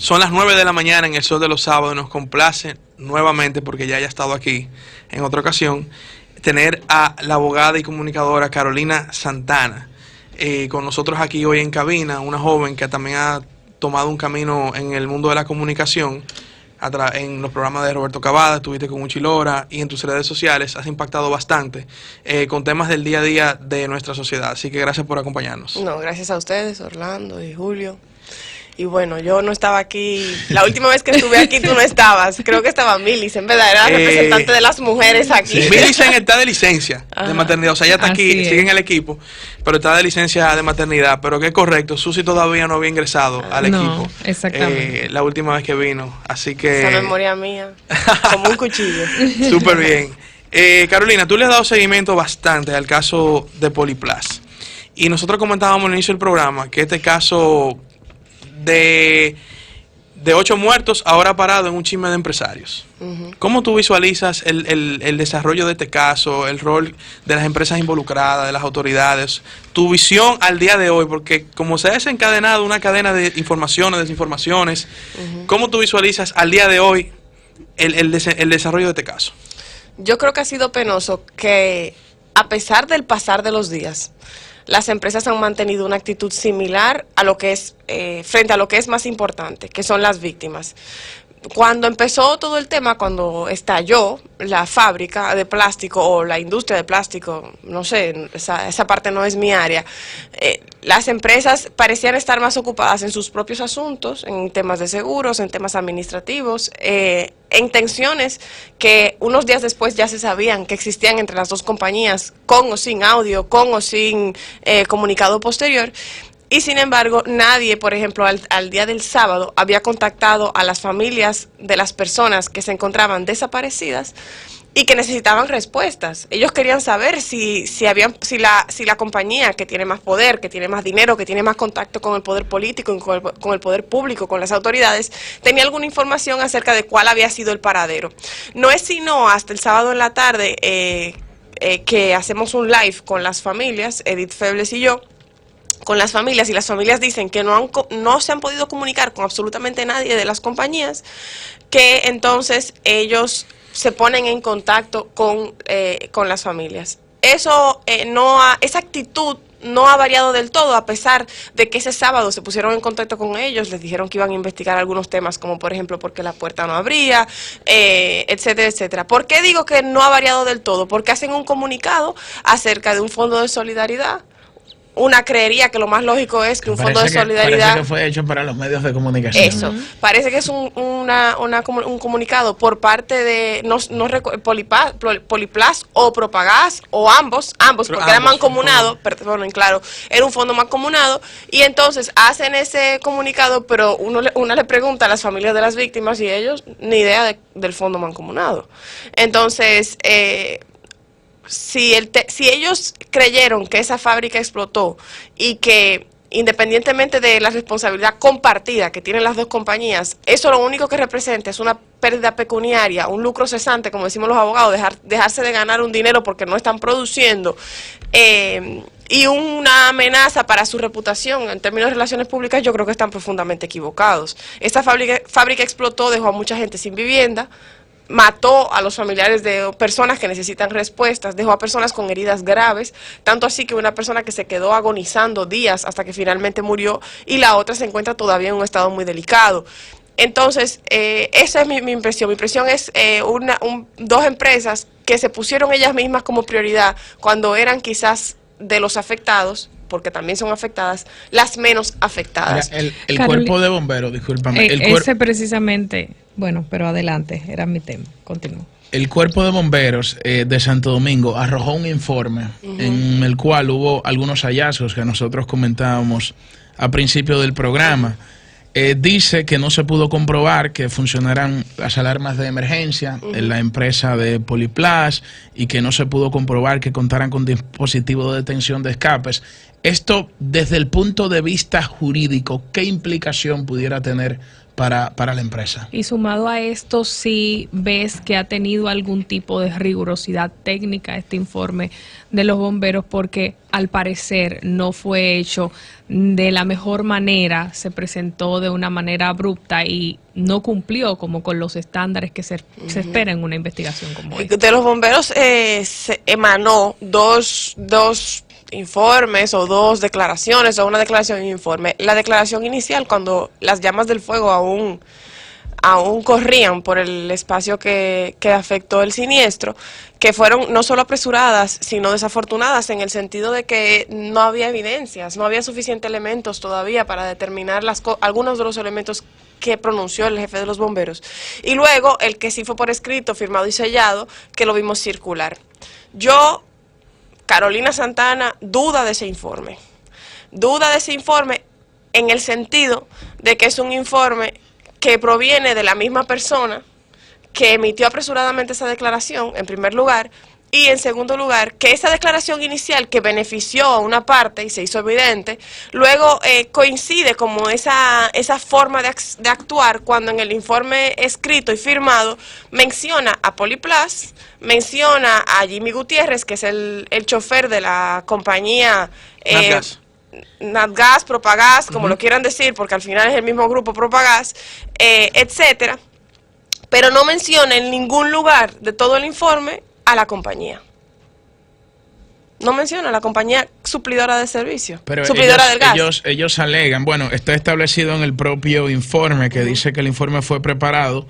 Son las 9 de la mañana en el Sol de los Sábados. Nos complace nuevamente, porque ya haya estado aquí en otra ocasión, tener a la abogada y comunicadora Carolina Santana con nosotros aquí hoy en cabina, una joven que también ha tomado un camino en el mundo de la comunicación. En los programas de Roberto Cavada, estuviste con Uchi Lora y en tus redes sociales has impactado bastante con temas del día a día de nuestra sociedad. Así que gracias por acompañarnos. No, gracias a ustedes, Orlando y Julio. Y bueno, yo no estaba aquí, la última vez que estuve aquí tú no estabas, creo que estaba Millicent, ¿verdad? Era representante de las mujeres aquí. Sí. Millicent está de licencia de maternidad, o sea, ella está aquí, sigue en el equipo, pero está de licencia de maternidad, pero que es correcto, Susi todavía no había ingresado al equipo. Exactamente. La última vez que vino, así que... Esa memoria mía, como un cuchillo. Súper bien. Carolina, tú le has dado seguimiento bastante al caso de Poliplas, y nosotros comentábamos al inicio del programa que este caso... De 8 muertos, ahora parado en un chisme de empresarios. ¿Cómo tú visualizas el desarrollo de este caso, el rol de las empresas involucradas, de las autoridades, tu visión al día de hoy? Porque como se ha desencadenado una cadena de informaciones, desinformaciones, ¿cómo tú visualizas al día de hoy el desarrollo de este caso? Yo creo que ha sido penoso que, a pesar del pasar de los días, las empresas han mantenido una actitud similar a lo que es, frente a lo que es más importante, que son las víctimas. Cuando empezó todo el tema, cuando estalló la fábrica de plástico o la industria de plástico, no sé, esa parte no es mi área, las empresas parecían estar más ocupadas en sus propios asuntos, en temas de seguros, en temas administrativos, en tensiones que unos días después ya se sabían que existían entre las dos compañías, con o sin audio, con o sin comunicado posterior. Y sin embargo, nadie, por ejemplo, al día del sábado había contactado a las familias de las personas que se encontraban desaparecidas y que necesitaban respuestas. Ellos querían saber si la compañía que tiene más poder, que tiene más dinero, que tiene más contacto con el poder político y con el poder público, con las autoridades, tenía alguna información acerca de cuál había sido el paradero. No es sino hasta el sábado en la tarde que hacemos un live con las familias, Edith Febles y yo, con las familias, y las familias dicen que no se han podido comunicar con absolutamente nadie de las compañías, que entonces ellos se ponen en contacto con las familias. Esa actitud no ha variado del todo, a pesar de que ese sábado se pusieron en contacto con ellos, les dijeron que iban a investigar algunos temas, como por ejemplo por qué la puerta no abría, etcétera, etcétera. ¿Por qué digo que no ha variado del todo? Porque hacen un comunicado acerca de un fondo de solidaridad. Una creería que lo más lógico es que un fondo de solidaridad... Parece que fue hecho para los medios de comunicación. Eso, parece que es un comunicado por parte de Poliplas o Propagás, o ambos, porque era mancomunado, perdón, claro, era un fondo mancomunado, y entonces hacen ese comunicado, pero una le pregunta a las familias de las víctimas y ellos ni idea del fondo mancomunado. Entonces... Si ellos creyeron que esa fábrica explotó y que independientemente de la responsabilidad compartida que tienen las dos compañías, eso lo único que representa es una pérdida pecuniaria, un lucro cesante, como decimos los abogados, dejarse de ganar un dinero porque no están produciendo, y una amenaza para su reputación en términos de relaciones públicas, yo creo que están profundamente equivocados. Esta fábrica explotó, dejó a mucha gente sin vivienda, mató a los familiares de personas que necesitan respuestas, dejó a personas con heridas graves, tanto así que una persona que se quedó agonizando días hasta que finalmente murió, y la otra se encuentra todavía en un estado muy delicado. Entonces, esa es mi impresión. Mi impresión es dos empresas que se pusieron ellas mismas como prioridad cuando eran quizás de los afectados, porque también son afectadas, las menos afectadas. El cuerpo de bomberos, discúlpame. Ese precisamente, bueno, pero adelante, era mi tema, continúo. El cuerpo de bomberos de Santo Domingo arrojó un informe en el cual hubo algunos hallazgos que nosotros comentábamos a principio del programa. Dice que no se pudo comprobar que funcionaran las alarmas de emergencia en la empresa de Poliplas y que no se pudo comprobar que contaran con dispositivos de detención de escapes. Esto, desde el punto de vista jurídico, ¿qué implicación pudiera tener para la empresa? Y sumado a esto, si ves que ha tenido algún tipo de rigurosidad técnica este informe de los bomberos, porque al parecer no fue hecho de la mejor manera, se presentó de una manera abrupta y no cumplió como con los estándares que se espera en una investigación como esta. De los bomberos se emanó dos informes o dos declaraciones o una declaración y un informe. La declaración inicial, cuando las llamas del fuego aún corrían por el espacio que afectó el siniestro, que fueron no solo apresuradas, sino desafortunadas en el sentido de que no había evidencias, no había suficientes elementos todavía para determinar algunos de los elementos que pronunció el jefe de los bomberos. Y luego el que sí fue por escrito, firmado y sellado, que lo vimos circular. Carolina Santana duda de ese informe. Duda de ese informe en el sentido de que es un informe que proviene de la misma persona que emitió apresuradamente esa declaración, en primer lugar, y en segundo lugar, que esa declaración inicial que benefició a una parte y se hizo evidente, luego coincide como esa forma de actuar cuando en el informe escrito y firmado menciona a Poliplas, menciona a Jimmy Gutiérrez, que es el chofer de la compañía Natgas, Propagás, como lo quieran decir, porque al final es el mismo grupo Propagás, etcétera, pero no menciona en ningún lugar de todo el informe a la compañía. No menciona a la compañía suplidora de servicio, pero suplidora del gas. Ellos alegan, bueno, está establecido en el propio informe que dice que el informe fue preparado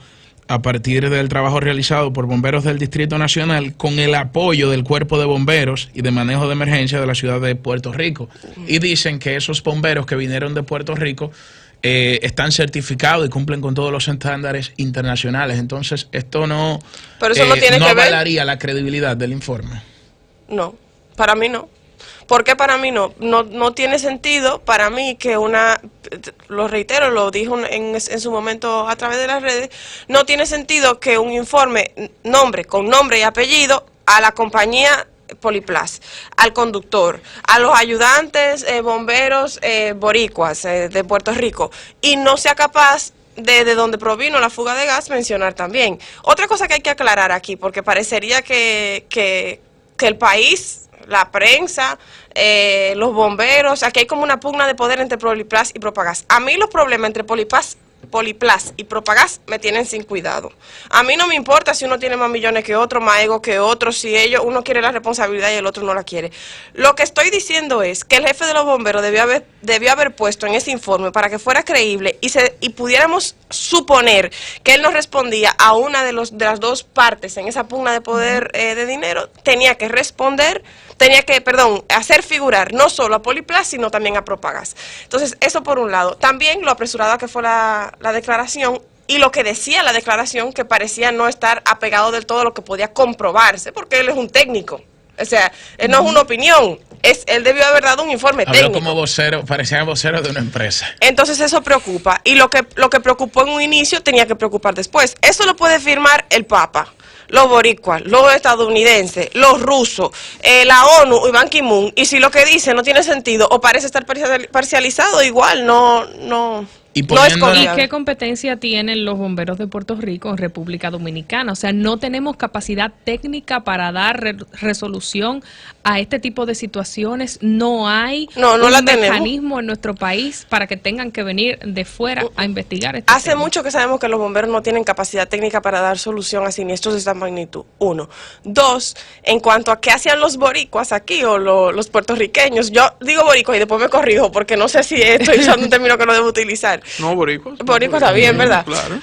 a partir del trabajo realizado por bomberos del Distrito Nacional con el apoyo del Cuerpo de Bomberos y de Manejo de Emergencia de la ciudad de Puerto Rico. Y dicen que esos bomberos que vinieron de Puerto Rico están certificados y cumplen con todos los estándares internacionales. Entonces, esto no, pero eso no tiene no que ver. avalaría la credibilidad del informe. No, para mí no. ¿Por qué para mí no? No tiene sentido para mí que lo reitero, lo dijo en su momento a través de las redes, no tiene sentido que un informe con nombre y apellido a la compañía Poliplas, al conductor, a los ayudantes bomberos boricuas de Puerto Rico, y no sea capaz de donde provino la fuga de gas mencionar también. Otra cosa que hay que aclarar aquí, porque parecería que el país, la prensa, los bomberos, aquí hay como una pugna de poder entre Poliplas y Propagás. A mí los problemas entre Poliplas y Propagás me tienen sin cuidado. A mí no me importa si uno tiene más millones que otro, más ego que otro, si uno quiere la responsabilidad y el otro no la quiere. Lo que estoy diciendo es que el jefe de los bomberos debió haber puesto en ese informe para que fuera creíble y pudiéramos suponer que él no respondía a una de las dos partes en esa pugna de poder de dinero, tenía que hacer figurar no solo a Poliplas, sino también a Propagás. Entonces, eso por un lado. También lo apresurada que fue la declaración y lo que decía la declaración, que parecía no estar apegado del todo a lo que podía comprobarse, porque él es un técnico. O sea, él no es una opinión, él debió haber dado un informe técnico. Como vocero, parecía vocero de una empresa. Entonces eso preocupa, y lo que preocupó en un inicio tenía que preocupar después. Eso lo puede firmar el Papa, los boricuas, los estadounidenses, los rusos, la ONU y Ban Ki-moon, y si lo que dice no tiene sentido o parece estar parcializado, igual no ¿Y qué competencia tienen los bomberos de Puerto Rico en República Dominicana? O sea, no tenemos capacidad técnica para dar resolución a este tipo de situaciones. No hay un mecanismo en nuestro país para que tengan que venir de fuera a investigar este Hace mucho que sabemos que los bomberos no tienen capacidad técnica para dar solución a siniestros de esta magnitud. 1. 2, en cuanto a qué hacían los boricuas aquí o los puertorriqueños. Yo digo boricuas y después me corrijo porque no sé si estoy usando un término que no debo utilizar. No, boricuas. Boricuas está bien, ¿verdad? Claro.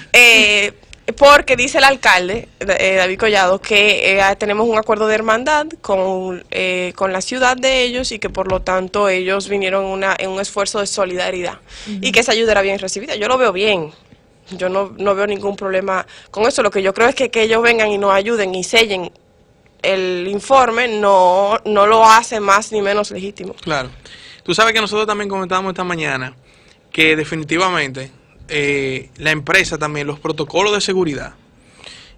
Porque dice el alcalde, David Collado, que tenemos un acuerdo de hermandad con la ciudad de ellos y que por lo tanto ellos vinieron en un esfuerzo de solidaridad y que esa ayuda era bien recibida. Yo lo veo bien. Yo no veo ningún problema con eso. Lo que yo creo es que ellos vengan y nos ayuden y sellen el informe no lo hace más ni menos legítimo. Claro. Tú sabes que nosotros también comentábamos esta mañana que definitivamente la empresa también, los protocolos de seguridad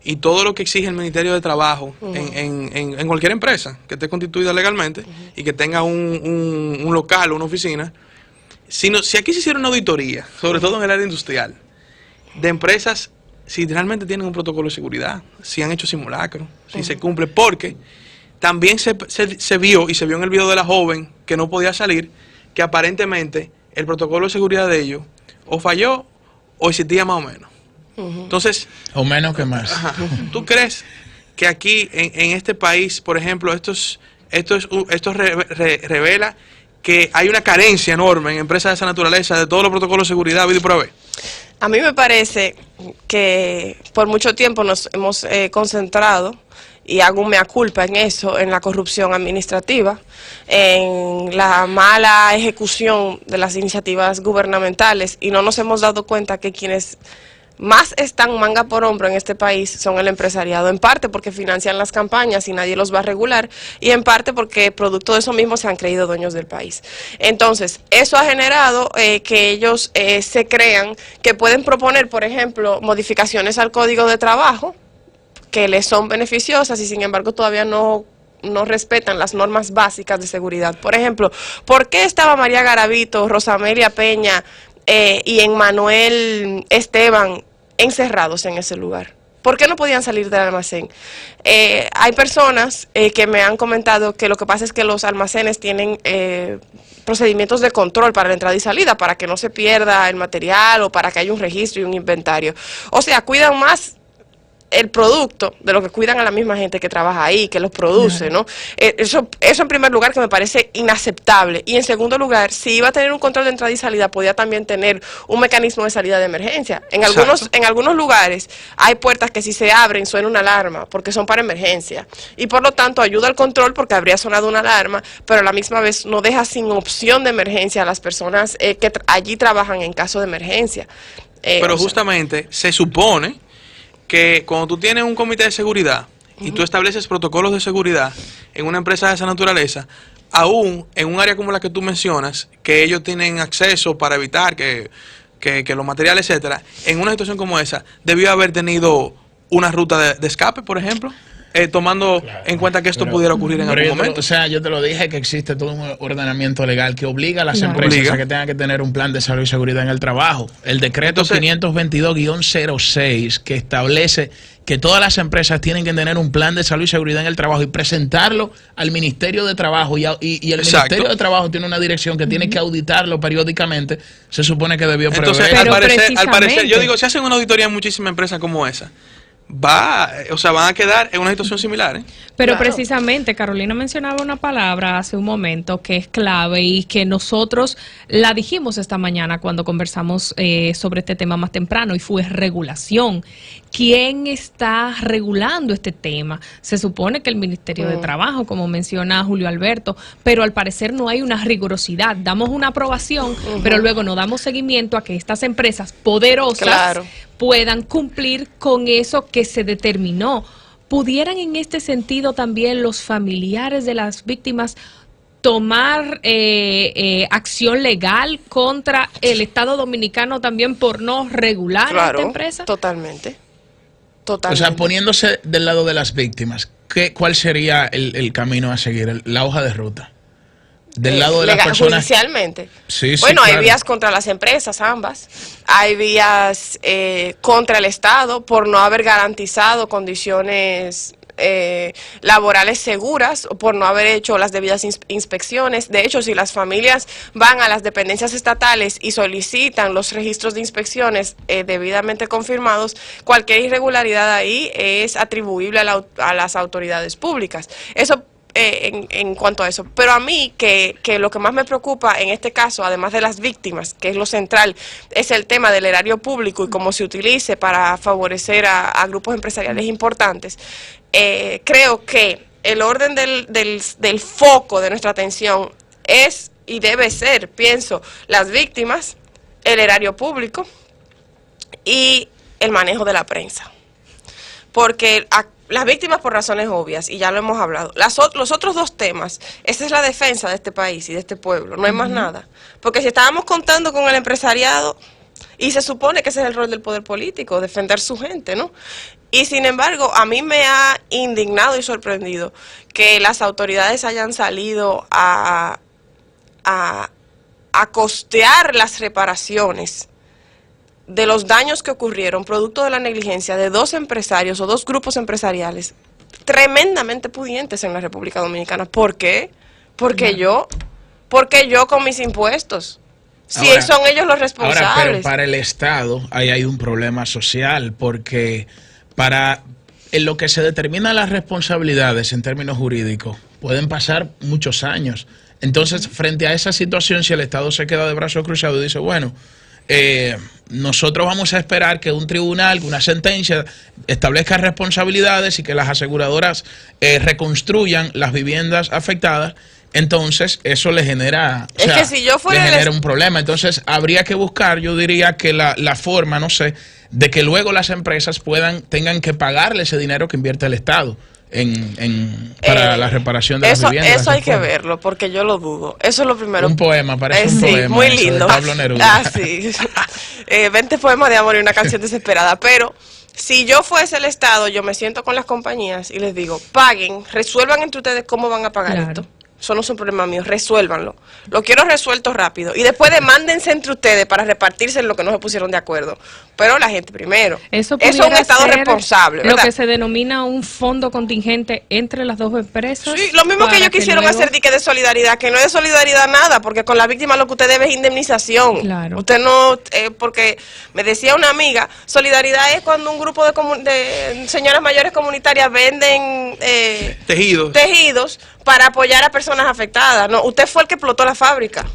y todo lo que exige el Ministerio de Trabajo en cualquier empresa que esté constituida legalmente y que tenga un local o una oficina, si aquí se hiciera una auditoría, sobre todo en el área industrial, de empresas, si realmente tienen un protocolo de seguridad, si han hecho simulacros, si se cumple, porque también se vio, y se vio en el video de la joven que no podía salir, que aparentemente el protocolo de seguridad de ellos o falló o existía más o menos. Entonces, o menos que más. ¿Tú crees que aquí en este país, por ejemplo, esto revela que hay una carencia enorme en empresas de esa naturaleza de todos los protocolos de seguridad habido y por haber? A mí me parece que por mucho tiempo nos hemos concentrado, y hago un mea culpa en eso, en la corrupción administrativa, en la mala ejecución de las iniciativas gubernamentales, y no nos hemos dado cuenta que quienes más están manga por hombro en este país son el empresariado, en parte porque financian las campañas y nadie los va a regular, y en parte porque producto de eso mismo se han creído dueños del país. Entonces, eso ha generado que ellos se crean que pueden proponer, por ejemplo, modificaciones al Código de Trabajo, que les son beneficiosas y sin embargo todavía no respetan las normas básicas de seguridad. Por ejemplo, ¿por qué estaba María Garavito, Rosamelia Peña y Emmanuel Esteban encerrados en ese lugar? ¿Por qué no podían salir del almacén? Hay personas que me han comentado que lo que pasa es que los almacenes tienen procedimientos de control para la entrada y salida, para que no se pierda el material o para que haya un registro y un inventario. O sea, cuidan más el producto de lo que cuidan a la misma gente que trabaja ahí, que los produce, ¿no? Eso en primer lugar, que me parece inaceptable. Y en segundo lugar, si iba a tener un control de entrada y salida, podía también tener un mecanismo de salida de emergencia. En algunos lugares hay puertas que si se abren suena una alarma, porque son para emergencia. Y por lo tanto ayuda al control porque habría sonado una alarma, pero a la misma vez no deja sin opción de emergencia a las personas que allí trabajan en caso de emergencia. Pero justamente se supone que cuando tú tienes un comité de seguridad y tú estableces protocolos de seguridad en una empresa de esa naturaleza, aún en un área como la que tú mencionas, que ellos tienen acceso para evitar que los materiales, etcétera, en una situación como esa, debió haber tenido una ruta de escape, por ejemplo, tomando en cuenta que esto pudiera ocurrir en algún momento. O sea, yo te lo dije, que existe todo un ordenamiento legal que obliga a las empresas a que tengan que tener un plan de salud y seguridad en el trabajo. El decreto 522-06 que establece que todas las empresas tienen que tener un plan de salud y seguridad en el trabajo y presentarlo al Ministerio de Trabajo, y el Ministerio de Trabajo tiene una dirección que tiene que auditarlo periódicamente. Se supone que debió prever. Entonces, al parecer, yo digo, si hacen una auditoría en muchísimas empresas como esa, van a quedar en una situación similar, Pero precisamente Carolina mencionaba una palabra hace un momento que es clave y que nosotros la dijimos esta mañana cuando conversamos sobre este tema más temprano, y fue regulación. ¿Quién está regulando este tema? Se supone que el Ministerio de Trabajo, como menciona Julio Alberto, pero al parecer no hay una rigurosidad. Damos una aprobación, pero luego no damos seguimiento a que estas empresas poderosas puedan cumplir con eso que se determinó. ¿Pudieran en este sentido también los familiares de las víctimas tomar acción legal contra el Estado Dominicano también por no regular a esta empresa? Totalmente. O sea, poniéndose del lado de las víctimas, ¿cuál sería el camino a seguir, la hoja de ruta? Del lado de las personas. Judicialmente. Sí, bueno, claro. Hay vías contra las empresas, ambas. Hay vías contra el Estado por no haber garantizado condiciones laborales seguras, o por no haber hecho las debidas inspecciones. De hecho, si las familias van a las dependencias estatales y solicitan los registros de inspecciones debidamente confirmados, cualquier irregularidad ahí es atribuible a las autoridades públicas. Eso en cuanto a eso. Pero a mí, que lo que más me preocupa en este caso, además de las víctimas, que es lo central, es el tema del erario público y cómo se utilice para favorecer a grupos empresariales importantes. Creo que el orden del foco de nuestra atención es y debe ser, pienso, las víctimas, el erario público y el manejo de la prensa. Porque las víctimas, por razones obvias, y ya lo hemos hablado, los otros dos temas, esa es la defensa de este país y de este pueblo, no hay más nada. Porque si estábamos contando con el empresariado, Y se supone que ese es el rol del poder político, defender su gente, ¿no? Y sin embargo, a mí me ha indignado y sorprendido que las autoridades hayan salido a costear las reparaciones de los daños que ocurrieron producto de la negligencia de 2 empresarios o 2 grupos empresariales tremendamente pudientes en la República Dominicana. ¿Por qué? Porque yo con mis impuestos. Si Ahora, son ellos los responsables. Ahora, pero para el Estado ahí hay un problema social, porque en lo que se determinan las responsabilidades en términos jurídicos, pueden pasar muchos años. Entonces, frente a esa situación, si el Estado se queda de brazos cruzados y dice, bueno, nosotros vamos a esperar que un tribunal, que una sentencia establezca responsabilidades y que las aseguradoras reconstruyan las viviendas afectadas, entonces eso le genera, que si yo fuera le genera un problema. Entonces habría que buscar, yo diría que la forma, no sé, de que luego las empresas tengan que pagarle ese dinero que invierte el Estado para la reparación de las viviendas. Eso hay que verlo, porque yo lo dudo. Eso es lo primero. Un poema, parece un sí, poema. Muy lindo. De Pablo Neruda. Sí. 20 poemas de amor y una canción desesperada. Pero si yo fuese el Estado, yo me siento con las compañías y les digo, paguen, resuelvan entre ustedes cómo van a pagar esto. Eso no es un problema mío, resuélvanlo. Lo quiero resuelto rápido. Y después demándense entre ustedes para repartirse en lo que no se pusieron de acuerdo. Pero la gente primero. Eso es un Estado responsable, ¿verdad? Lo que se denomina un fondo contingente entre las 2 empresas. Sí, lo mismo que ellos quisieron hacer de solidaridad, que no es de solidaridad nada, porque con la víctima lo que usted debe es indemnización. Claro. Usted no, porque me decía una amiga, solidaridad es cuando un grupo de señoras mayores comunitarias venden tejidos para apoyar a personas afectadas. No, usted fue el que explotó la fábrica.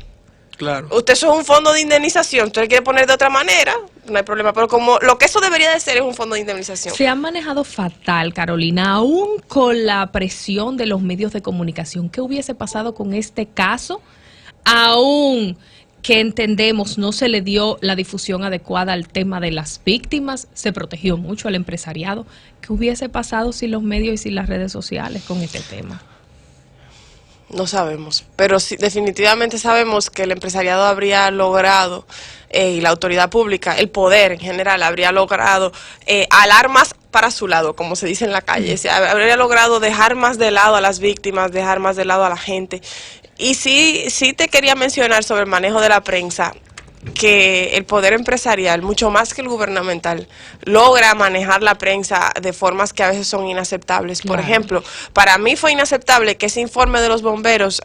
Claro. Usted eso es un fondo de indemnización. Usted le quiere poner de otra manera, no hay problema. Pero como lo que eso debería de ser es un fondo de indemnización. Se han manejado fatal, Carolina, aún con la presión de los medios de comunicación. ¿Qué hubiese pasado con este caso? Aún que entendemos no se le dio la difusión adecuada al tema de las víctimas, se protegió mucho al empresariado. ¿Qué hubiese pasado sin los medios y sin las redes sociales con este tema? No sabemos, pero sí, definitivamente sabemos que el empresariado habría logrado, y la autoridad pública, el poder en general, habría logrado alar más para su lado, como se dice en la calle. Habría logrado dejar más de lado a las víctimas, dejar más de lado a la gente. Y sí te quería mencionar sobre el manejo de la prensa, que el poder empresarial, mucho más que el gubernamental, logra manejar la prensa de formas que a veces son inaceptables. Por ejemplo, para mí fue inaceptable que ese informe de los bomberos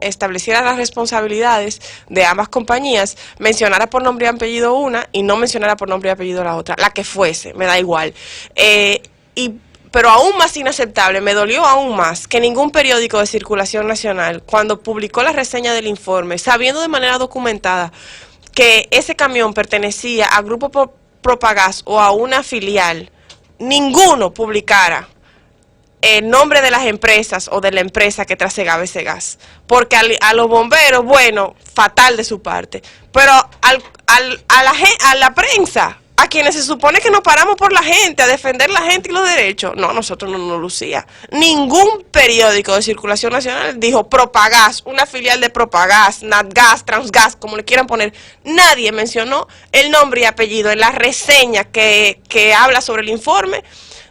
estableciera las responsabilidades de ambas compañías, mencionara por nombre y apellido una y no mencionara por nombre y apellido la otra, la que fuese, me da igual. Pero aún más inaceptable, me dolió aún más que ningún periódico de circulación nacional, cuando publicó la reseña del informe, sabiendo de manera documentada que ese camión pertenecía a Grupo Propagás o a una filial, ninguno publicara el nombre de las empresas o de la empresa que trasegaba ese gas. Porque a los bomberos, bueno, fatal de su parte. Pero a la prensa, a quienes se supone que nos paramos por la gente, a defender la gente y los derechos, no, nosotros no nos lucía. Ningún periódico de circulación nacional dijo Propagás, una filial de Propagás, Natgas, Transgas, como le quieran poner. Nadie mencionó el nombre y apellido en la reseña que habla sobre el informe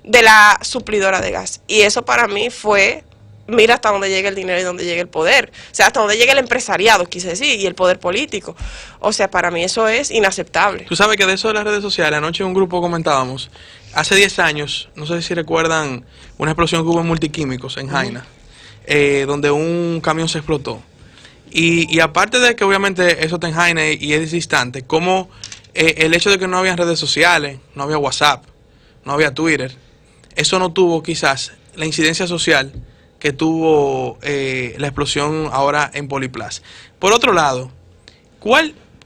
de la suplidora de gas. Y eso para mí fue, mira hasta dónde llega el dinero y dónde llega el poder. O sea, hasta dónde llega el empresariado, quise decir, y el poder político. O sea, para mí eso es inaceptable. Tú sabes que de eso de las redes sociales, anoche en un grupo comentábamos, hace 10 años, no sé si recuerdan una explosión que hubo en Multiquímicos, en Jaina, donde un camión se explotó. Y aparte de que obviamente eso está en Jaina y es distante, como el hecho de que no había redes sociales, no había WhatsApp, no había Twitter, eso no tuvo quizás la incidencia social que tuvo la explosión ahora en Poliplas. Por otro lado,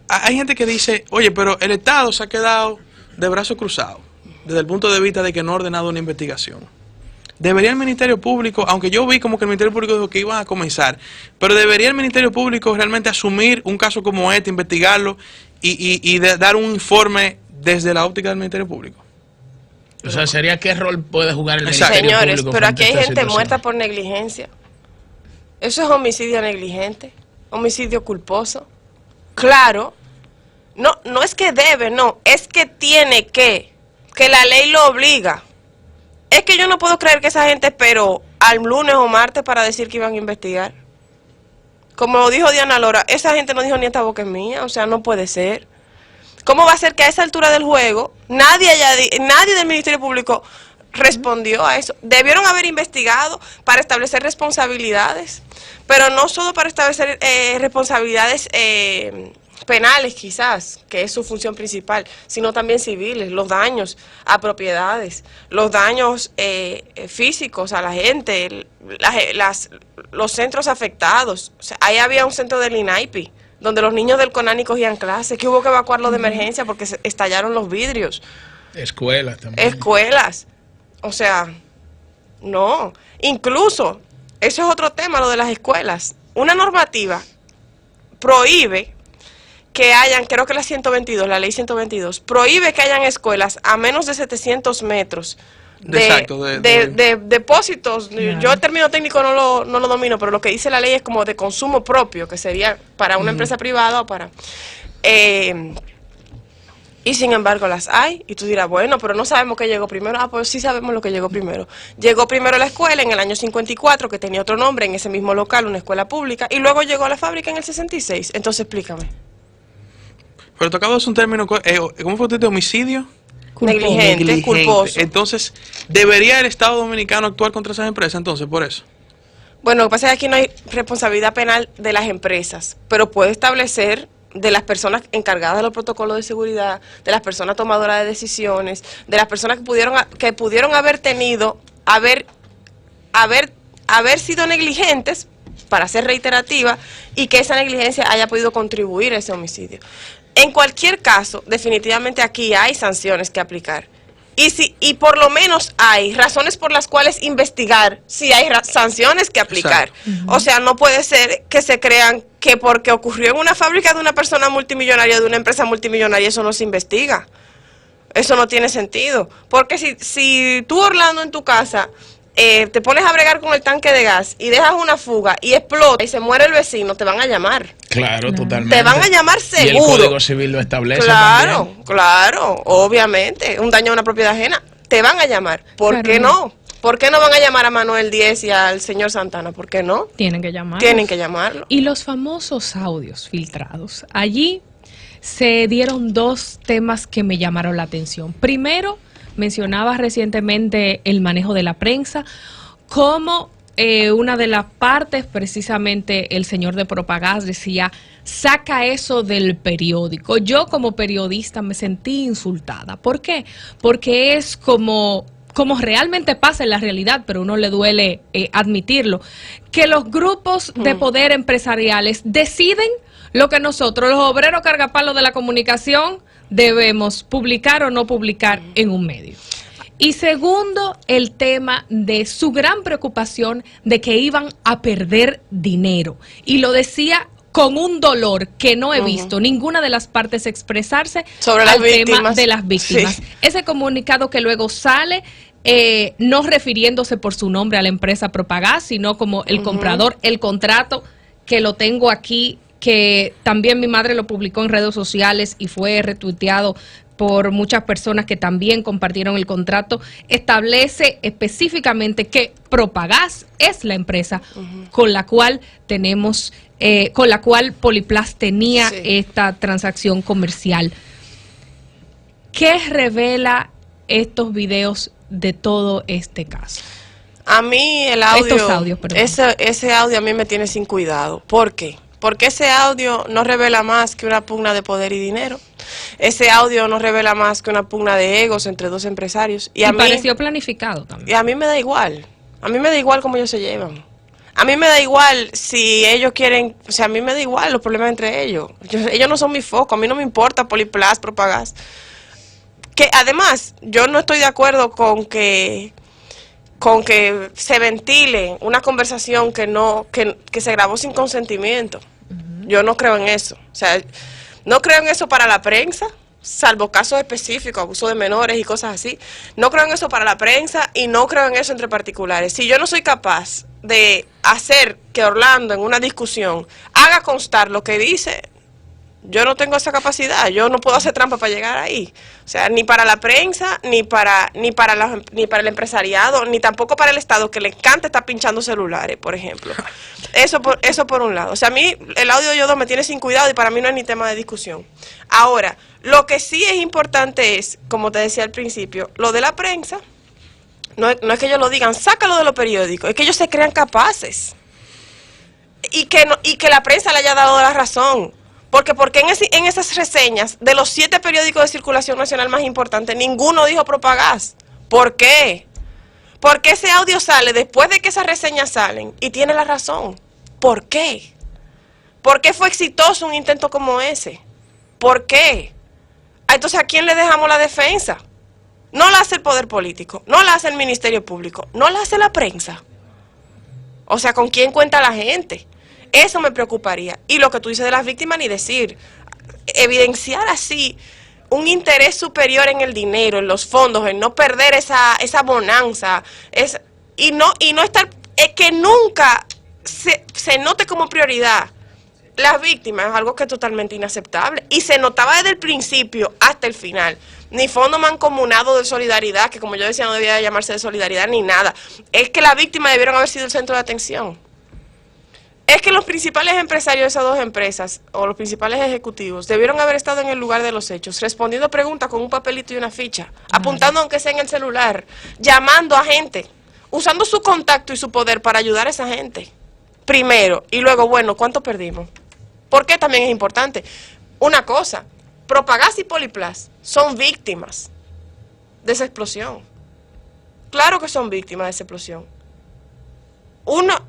hay gente que dice, oye, pero el Estado se ha quedado de brazos cruzados desde el punto de vista de que no ha ordenado una investigación. Debería el Ministerio Público, aunque yo vi como que el Ministerio Público dijo que iban a comenzar, pero debería el Ministerio Público realmente asumir un caso como este, investigarlo y dar un informe desde la óptica del Ministerio Público. O sea, ¿sería qué rol puede jugar el Ministerio Señores, Público? pero aquí hay gente situación muerta por negligencia. Eso es homicidio negligente, homicidio culposo. Claro, no es que debe, no, es que tiene que la ley lo obliga. Es que yo no puedo creer que esa gente esperó al lunes o martes para decir que iban a investigar. Como dijo Diana Lora, esa gente no dijo ni esta boca es mía, o sea, no puede ser. ¿Cómo va a ser que a esa altura del juego nadie del Ministerio Público respondió a eso? Debieron haber investigado para establecer responsabilidades, pero no solo para establecer responsabilidades penales quizás, que es su función principal, sino también civiles, los daños a propiedades, los daños físicos a la gente, los centros afectados. O sea, ahí había un centro del INAIPI, donde los niños del CONANI cogían clases, que hubo que evacuarlo de emergencia porque se estallaron los vidrios. Escuelas también. Escuelas. O sea, no. Incluso, eso es otro tema, lo de las escuelas. Una normativa prohíbe que hayan, creo que la 122, la ley 122, prohíbe que hayan escuelas a menos de 700 metros de depósitos. Yo el término técnico no lo domino, pero lo que dice la ley es como de consumo propio, que sería para una empresa privada o para... y sin embargo las hay, y tú dirás, bueno, pero no sabemos qué llegó primero. Ah, pues sí sabemos lo que llegó primero. Llegó primero la escuela en el año 54, que tenía otro nombre, en ese mismo local, una escuela pública, y luego llegó la fábrica en el 66. Entonces explícame. Pero tocado es un término, ¿cómo fue usted? ¿Homicidio? Negligente, culposo. Entonces, ¿debería el Estado Dominicano actuar contra esas empresas entonces por eso? Bueno, lo que pasa es que aquí no hay responsabilidad penal de las empresas, pero puede establecer de las personas encargadas de los protocolos de seguridad, de las personas tomadoras de decisiones, de las personas que pudieron haber tenido, haber sido negligentes, para ser reiterativa, y que esa negligencia haya podido contribuir a ese homicidio. En cualquier caso, definitivamente aquí hay sanciones que aplicar. Y por lo menos hay razones por las cuales investigar si hay sanciones que aplicar. O sea, no puede ser que se crean que porque ocurrió en una fábrica de una persona multimillonaria, de una empresa multimillonaria, eso no se investiga. Eso no tiene sentido. Porque si tú, Orlando, en tu casa te pones a bregar con el tanque de gas y dejas una fuga y explota y se muere el vecino, te van a llamar. Claro, totalmente. Te van a llamar seguro. Y el Código Civil lo establece también. Claro, obviamente. Un daño a una propiedad ajena. Te van a llamar. ¿Por qué no? ¿Por qué no van a llamar a Manuel Díez y al señor Santana? ¿Por qué no? Tienen que llamarlo. Tienen que llamarlo. Y los famosos audios filtrados. Allí se dieron dos temas que me llamaron la atención. Primero, mencionaba recientemente el manejo de la prensa, como una de las partes, precisamente el señor de Propagás decía, saca eso del periódico. Yo como periodista me sentí insultada. ¿Por qué? Porque es como realmente pasa en la realidad, pero uno le duele admitirlo, que los grupos de poder empresariales deciden lo que nosotros, los obreros cargapalos de la comunicación, debemos publicar o no publicar en un medio. Y segundo, el tema de su gran preocupación de que iban a perder dinero. Y lo decía con un dolor que no he visto ninguna de las partes expresarse sobre las víctimas. Tema de las víctimas. Sí. Ese comunicado que luego sale, no refiriéndose por su nombre a la empresa Propagás, sino como el comprador, el contrato, que lo tengo aquí, que también mi madre lo publicó en redes sociales y fue retuiteado por muchas personas que también compartieron el contrato, establece específicamente que Propagás es la empresa con la cual tenemos, con la cual Poliplas tenía esta transacción comercial. ¿Qué revela estos videos de todo este caso? A mí el audio, ese audio a mí me tiene sin cuidado. ¿Por qué? Porque ese audio no revela más que una pugna de poder y dinero. Ese audio no revela más que una pugna de egos entre dos empresarios. Y a mí pareció planificado también. Y a mí me da igual. A mí me da igual cómo ellos se llevan. A mí me da igual si ellos quieren, o sea, a mí me da igual los problemas entre ellos. Ellos no son mi foco, a mí no me importa Poliplas, Propagás. Que además, yo no estoy de acuerdo con que se ventile una conversación que se grabó sin consentimiento. Yo no creo en eso. O sea, no creo en eso para la prensa, salvo casos específicos, abuso de menores y cosas así. No creo en eso para la prensa y no creo en eso entre particulares. Si yo no soy capaz de hacer que Orlando en una discusión haga constar lo que dice, Yo no tengo esa capacidad, yo no puedo hacer trampa para llegar ahí. O sea, ni para la prensa, ni para el empresariado, ni tampoco para el Estado, que le encanta estar pinchando celulares, por ejemplo. Eso por un lado. O sea, a mí el audio yodo me tiene sin cuidado y para mí no es ni tema de discusión. Ahora, lo que sí es importante es, como te decía al principio, lo de la prensa, no es que ellos lo digan, sácalo de los periódicos, es que ellos se crean capaces. Y que la prensa le haya dado la razón. Porque en esas reseñas de los 7 periódicos de circulación nacional más importantes, ninguno dijo Propagás. ¿Por qué? Porque ese audio sale después de que esas reseñas salen y tiene la razón. ¿Por qué? ¿Por qué fue exitoso un intento como ese? ¿Por qué? Entonces, ¿a quién le dejamos la defensa? No la hace el poder político, no la hace el Ministerio Público, no la hace la prensa. O sea, ¿con quién cuenta la gente? Eso me preocuparía. Y lo que tú dices de las víctimas, ni decir. Evidenciar así un interés superior en el dinero, en los fondos, en no perder esa bonanza. Y no estar, que nunca se note como prioridad las víctimas, es algo que es totalmente inaceptable. Y se notaba desde el principio hasta el final. Ni fondo mancomunado de solidaridad, que como yo decía no debía llamarse de solidaridad ni nada. Es que las víctimas debieron haber sido el centro de atención. Es que los principales empresarios de esas dos empresas, o los principales ejecutivos, debieron haber estado en el lugar de los hechos, respondiendo preguntas con un papelito y una ficha, apuntando aunque sea en el celular, llamando a gente, usando su contacto y su poder para ayudar a esa gente. Primero, y luego, bueno, ¿cuánto perdimos? Porque también es importante. Una cosa, Propagás y Poliplas son víctimas de esa explosión. Claro que son víctimas de esa explosión. Una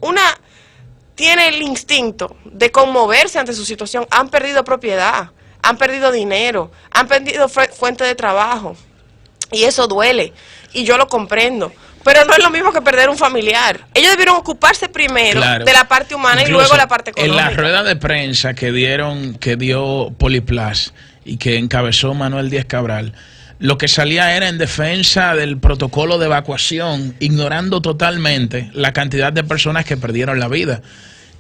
tiene el instinto de conmoverse ante su situación. Han perdido propiedad, han perdido dinero, han perdido fuente de trabajo. Y eso duele. Y yo lo comprendo. Pero no es lo mismo que perder un familiar. Ellos debieron ocuparse primero de la parte humana. Incluso, y luego la parte económica. En la rueda de prensa que dio Poliplas y que encabezó Manuel Díaz Cabral, lo que salía era en defensa del protocolo de evacuación, ignorando totalmente la cantidad de personas que perdieron la vida.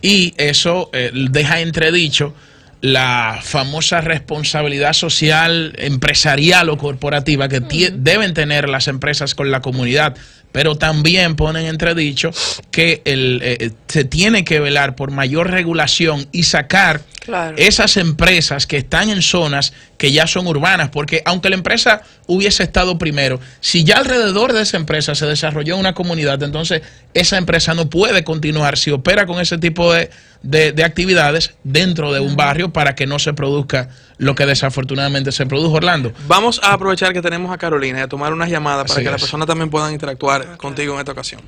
Y eso deja entredicho la famosa responsabilidad social, empresarial o corporativa que deben tener las empresas con la comunidad. Pero también ponen entredicho que se tiene que velar por mayor regulación y sacar esas empresas que están en zonas que ya son urbanas, porque aunque la empresa hubiese estado primero, si ya alrededor de esa empresa se desarrolló una comunidad, entonces esa empresa no puede continuar si opera con ese tipo de actividades dentro de un barrio para que no se produzca lo que desafortunadamente se produjo, Orlando. Vamos a aprovechar que tenemos a Carolina y a tomar unas llamadas para que las personas también puedan interactuar contigo en esta ocasión.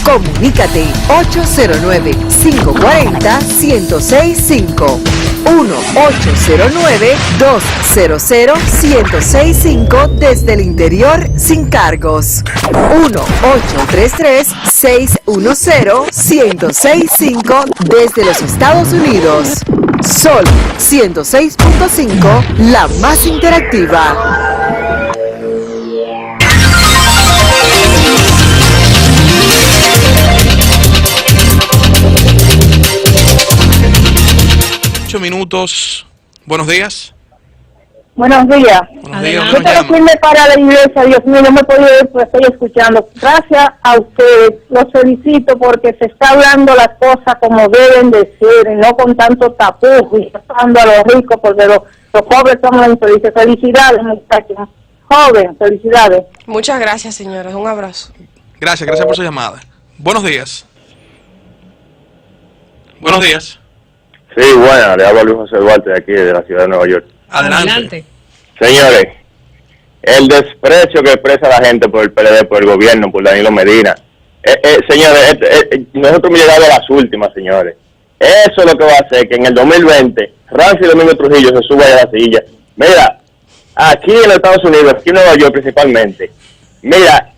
Comunícate 809-540-1065. 1-809-200-1065 desde el interior sin cargos. 1-833-610-1065 desde los Estados Unidos. Sol 106.5, la más interactiva. Minutos. Buenos días. Buenos días. Buenos días. Yo quiero decirle para la iglesia, Dios mío, no me he podido ir, pues estoy escuchando. Gracias a ustedes, los felicito porque se está hablando las cosas como deben de ser, y no con tanto tapujo y pasando a los ricos, porque los pobres somos infelices. Felicidades, muchachos. Joven, felicidades. Muchas gracias, señores. Un abrazo. Gracias por su llamada. Buenos días. Buenos días. Sí, bueno, le hablo a Luis José Duarte de aquí, de la ciudad de Nueva York. Adelante. Señores, el desprecio que expresa la gente por el PLD, por el gobierno, por Danilo Medina. Señores, nosotros hemos llegado a las últimas, señores. Eso es lo que va a hacer que en el 2020, Rancio Domingo Trujillo se suba a la silla. Mira, aquí en los Estados Unidos, aquí en Nueva York principalmente, mira,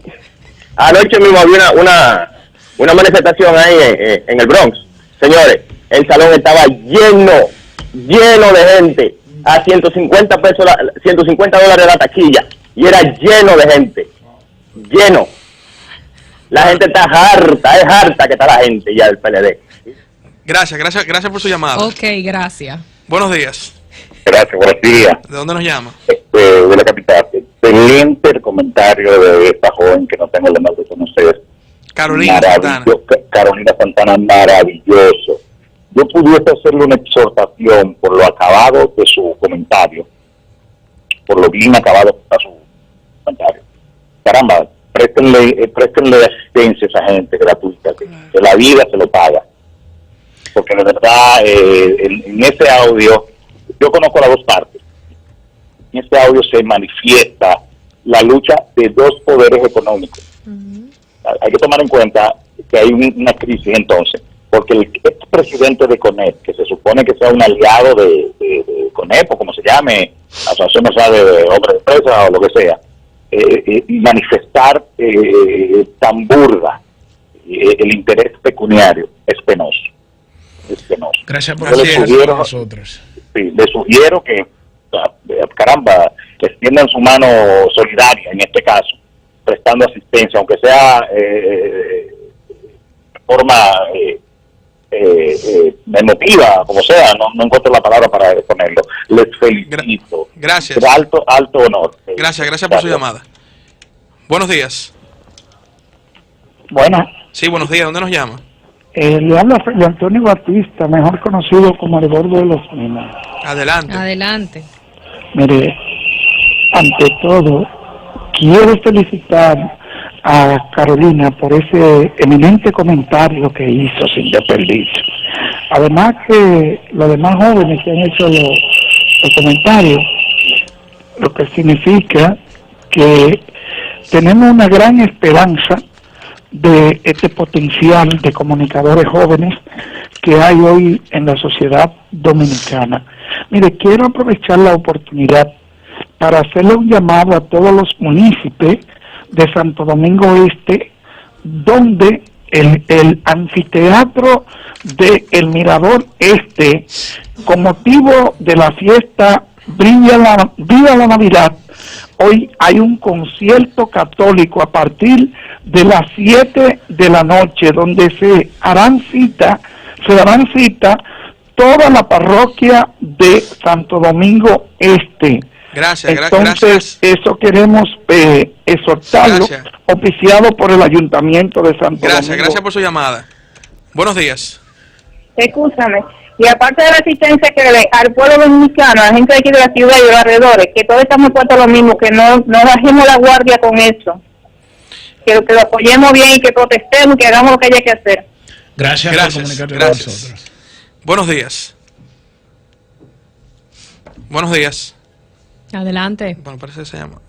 anoche mismo había una manifestación ahí en el Bronx. Señores, el salón estaba lleno de gente, a $150 la taquilla, y era lleno de gente, lleno. La gente está harta, es harta que está la gente ya del PLD. Gracias por su llamada. Ok, gracias. Buenos días. Gracias, buenos días. ¿De dónde nos llama? De la capital. Excelente el comentario de esta joven que no tengo el honor de conocer. Carolina Santana. Carolina Santana, maravilloso. Yo pudiese hacerle una exhortación por lo acabado de su comentario, por lo bien acabado que está su comentario. Caramba, préstenle asistencia a esa gente gratuita, que la vida se lo paga. Porque de verdad, en ese audio, yo conozco las dos partes. En ese audio se manifiesta la lucha de dos poderes económicos. Hay que tomar en cuenta que hay una crisis entonces, porque el expresidente de CONEP, que se supone que sea un aliado de CONEP, o como se llame, Asociación Nacional de Hombres de Empresa o lo que sea, manifestar tan burda el interés pecuniario es penoso. Es penoso. Gracias por sugiero, a nosotros. Sí, le sugiero que, caramba, extiendan su mano solidaria en este caso, prestando asistencia, aunque sea de forma emotiva, como sea, no encuentro la palabra para ponerlo. Les felicito. Gracias. De alto honor. Gracias por su llamada. Buenos días. Buenas. Sí, buenos días. ¿Dónde nos llama? Le habla Fray Antonio Batista, mejor conocido como el Gordo de los Minas. Adelante. Adelante. Mire, ante todo, quiero felicitar a Carolina por ese eminente comentario que hizo sin desperdicio. Además que los demás jóvenes que han hecho los comentarios, lo que significa que tenemos una gran esperanza de este potencial de comunicadores jóvenes que hay hoy en la sociedad dominicana. Mire, quiero aprovechar la oportunidad para hacerle un llamado a todos los municipios de Santo Domingo Este, donde el anfiteatro de El Mirador Este, con motivo de la fiesta Viva la Navidad, hoy hay un concierto católico a partir de las 7 de la noche, donde se darán cita toda la parroquia de Santo Domingo Este. Entonces, eso queremos exhortarlo, oficiado por el Ayuntamiento de Santo Domingo. Gracias por su llamada. Buenos días. Escúchame. Y aparte de la asistencia que le dé al pueblo dominicano, a la gente de aquí de la ciudad y de los alrededores, que todos estamos puestos lo mismo, que no bajemos la guardia con eso. Que lo apoyemos bien y que protestemos y que hagamos lo que haya que hacer. Gracias por comunicarte con nosotros. Buenos días. Buenos días. Adelante. Bueno, parece que se llama.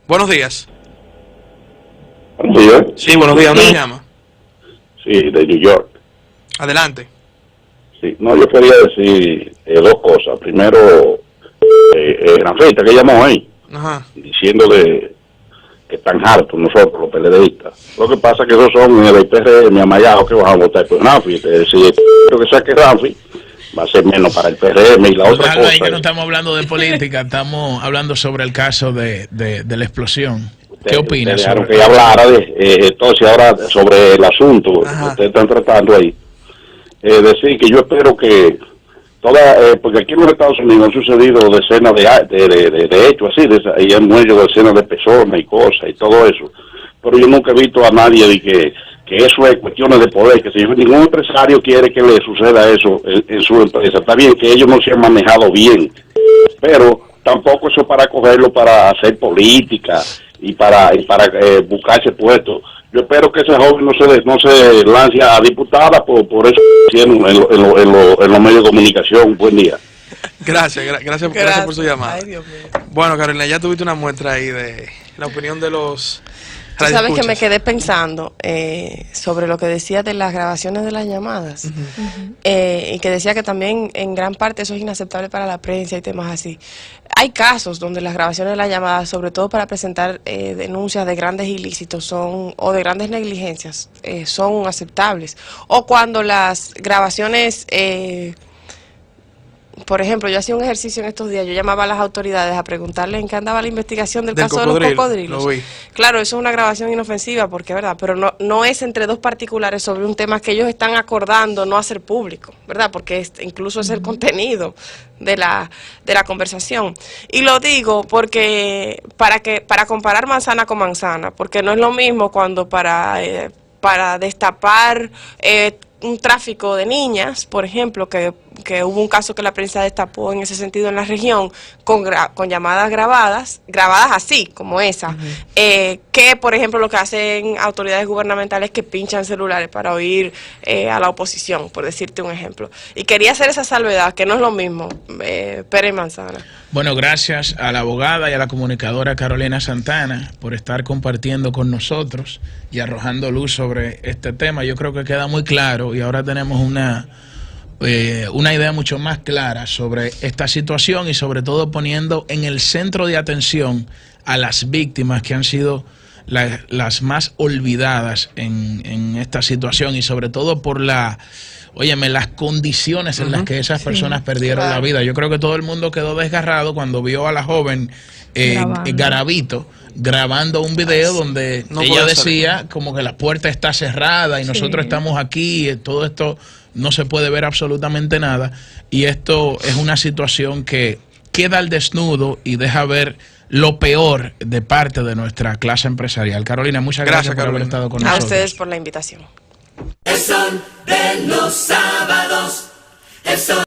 Buenos días. ¿Buenos días? Sí, buenos días. ¿Dónde nos llama? Sí, de New York. Adelante. Sí, no, yo quería decir dos cosas. Primero, Ranfita, que llamó ahí, diciendo que están hartos nosotros, los PLDistas. Lo que pasa es que esos son el PRM, Amayao, que van a votar por Ranfi. Si creo que saque Ranfi, va a ser menos para el PRM y la otra cosa. Ahí que no estamos hablando de política, estamos hablando sobre el caso de la explosión. ¿Qué opinas? Dejaron que ella hablara entonces ahora sobre el asunto que ustedes están tratando ahí. Decir que yo espero que porque aquí en los Estados Unidos han sucedido decenas de hechos así, y han muerto decenas de personas y cosas y todo eso, pero yo nunca he visto a nadie de que eso es cuestiones de poder, que si ningún empresario quiere que le suceda eso en su empresa. Está bien que ellos no se han manejado bien, pero tampoco eso para cogerlo para hacer política y para buscarse puestos. Yo espero que ese joven no se lance a diputada por eso en los medios de comunicación. Buen día. Gracias por su llamada. Ay, Dios mío. Bueno, Carolina, ya tuviste una muestra ahí de la opinión de los Tú sabes que me quedé pensando sobre lo que decía de las grabaciones de las llamadas, y que decía que también en gran parte eso es inaceptable para la prensa y temas así. Hay casos donde las grabaciones de las llamadas, sobre todo para presentar denuncias de grandes ilícitos o de grandes negligencias, son aceptables. O cuando las grabaciones por ejemplo, yo hacía un ejercicio en estos días, yo llamaba a las autoridades a preguntarle en qué andaba la investigación del caso de los cocodrilos. Claro, eso es una grabación inofensiva, porque verdad, pero no es entre dos particulares sobre un tema que ellos están acordando no hacer público, ¿verdad? Porque incluso es el contenido de la conversación. Y lo digo porque para comparar manzana con manzana, porque no es lo mismo cuando para destapar un tráfico de niñas, por ejemplo, que hubo un caso que la prensa destapó en ese sentido en la región, con llamadas grabadas así, como esa, que, por ejemplo, lo que hacen autoridades gubernamentales que pinchan celulares para oír a la oposición, por decirte un ejemplo. Y quería hacer esa salvedad, que no es lo mismo, pera y manzana. Bueno, gracias a la abogada y a la comunicadora Carolina Santana por estar compartiendo con nosotros y arrojando luz sobre este tema. Yo creo que queda muy claro y ahora tenemos una idea mucho más clara sobre esta situación y sobre todo poniendo en el centro de atención a las víctimas que han sido las más olvidadas en esta situación y sobre todo por las condiciones en las que esas personas perdieron la vida. Yo creo que todo el mundo quedó desgarrado cuando vio a la joven Garavito grabando un video donde ella decía como que la puerta está cerrada y nosotros estamos aquí y todo esto no se puede ver absolutamente nada, y esto es una situación que queda al desnudo y deja ver lo peor de parte de nuestra clase empresarial. Carolina, muchas gracias por haber estado con nosotros. A ustedes por la invitación. El sol de los sábados, el sol